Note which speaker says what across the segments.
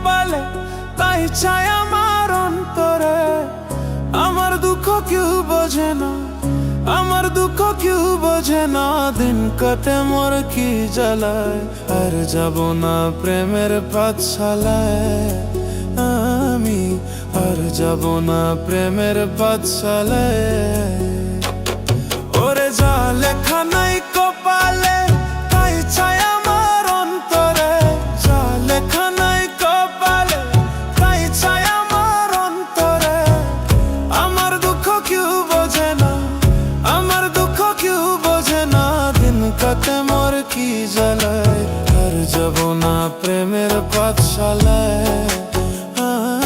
Speaker 1: কপালে, তাই চাই আমার অন্তরে। আমার দুঃখ কেউ বোঝে না, আমার দুঃখ কেউ বোঝে না। দিন কাটে মোর কি জ্বালায়, আর যাব না প্রেমের পাঠশালায়। আমি আর যাব না প্রেমের পাঠশালায়। ওরে যা লেখা নাই কপালে, তাই চাই আমার অন্তরে। যা লেখা নাই কপালে, তাই চাই আমার অন্তরে। আমার দুঃখ কেউ বোঝে না, আমার দুঃখ কেউ বোঝে না। দিন কাটে মোর কি জ্বালায়, আর যাব না প্রেমের পাঠশালায়।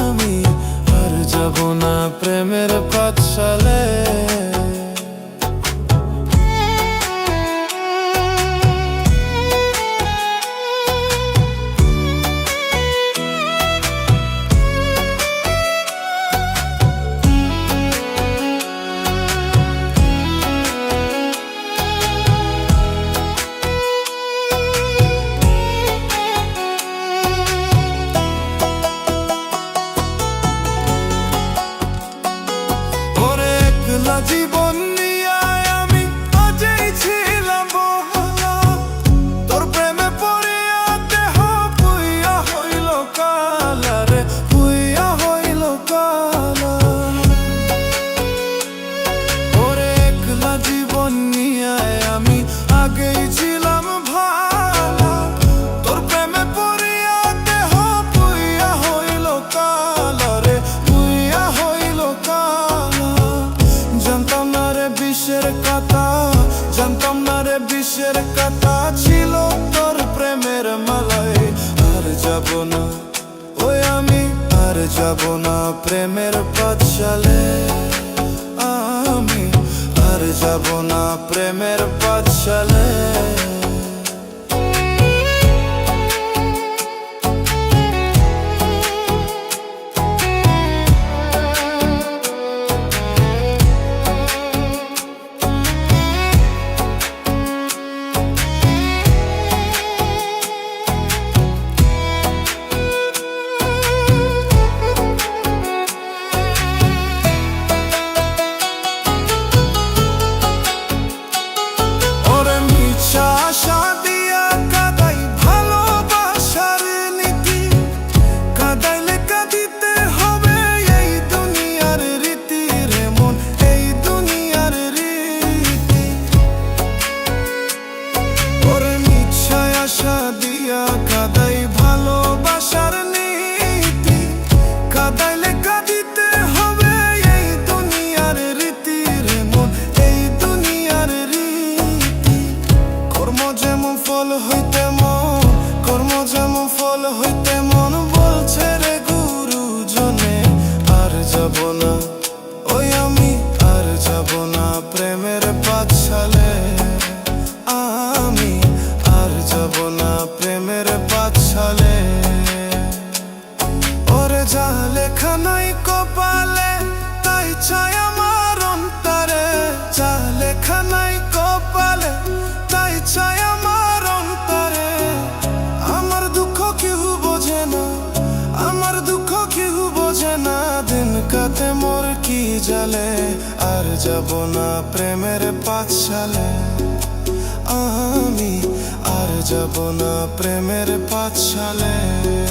Speaker 1: আমি আর যাব না প্রেমের পাঠশালায়। জীবন নিয়ে আমি আজই ছিলাম বহলা, তোর প্রেমে পড়িয়া দেহ পুইয়া হইল কালা রে, পুইয়া হইল কালা। ওরে একলা জীবন নিয়ে আমি আগেই ছিলাম ভালা, তোর প্রেমে পড়িয়া দেহ পুইয়া হইল কালা রে, পুইয়া হইল কালা। জানতাম না রে বিষের কথা, জানতাম না রে বিষের কথা ছিল তোর প্রেমের মালায়। আর যাব না ওই আমি, আর যাব না প্রেমের পাঠশালায়। আমি আর যাব না প্রেমের পাঠশালায়। আশা দিয়া কাদাই ভালোবাসার নীতি, কাদাইলে কাঁদিতে হবে এই দুনিয়ার রীতি রে মন, এই দুনিয়ার রীতি। ওরে মিছায় আশা দিয়া কাদাই ভালোবাসার নীতি, কাদাইলে কাঁদিতে হবে এই দুনিয়ার রীতি রে মন, এই দুনিয়ার রীতি। কর্ম যেমন ফল হইতে মন, কর্ম যেমন ফল হইতে মন বলছে রে গুরুজনে। আর যাব না ওই আমি, আর যাব না প্রেমের পাঠশালায়। আমি আর যাব না প্রেমের পাঠশালায়। ওরে যা লেখা নাই কপালে, তাই চাই আমার অন্তরে। যা লেখা নাই কপালে, তাই চাই আমার অন্তরে। আমার দুঃখ কেউ বোঝে না, আমার দুঃখ কেউ বোঝে না। দিন কাটে মোর কি জ্বালে, আর যাব না প্রেমের পাঠশালায়। আমি আর যাব না প্রেমের পাঠশালায়।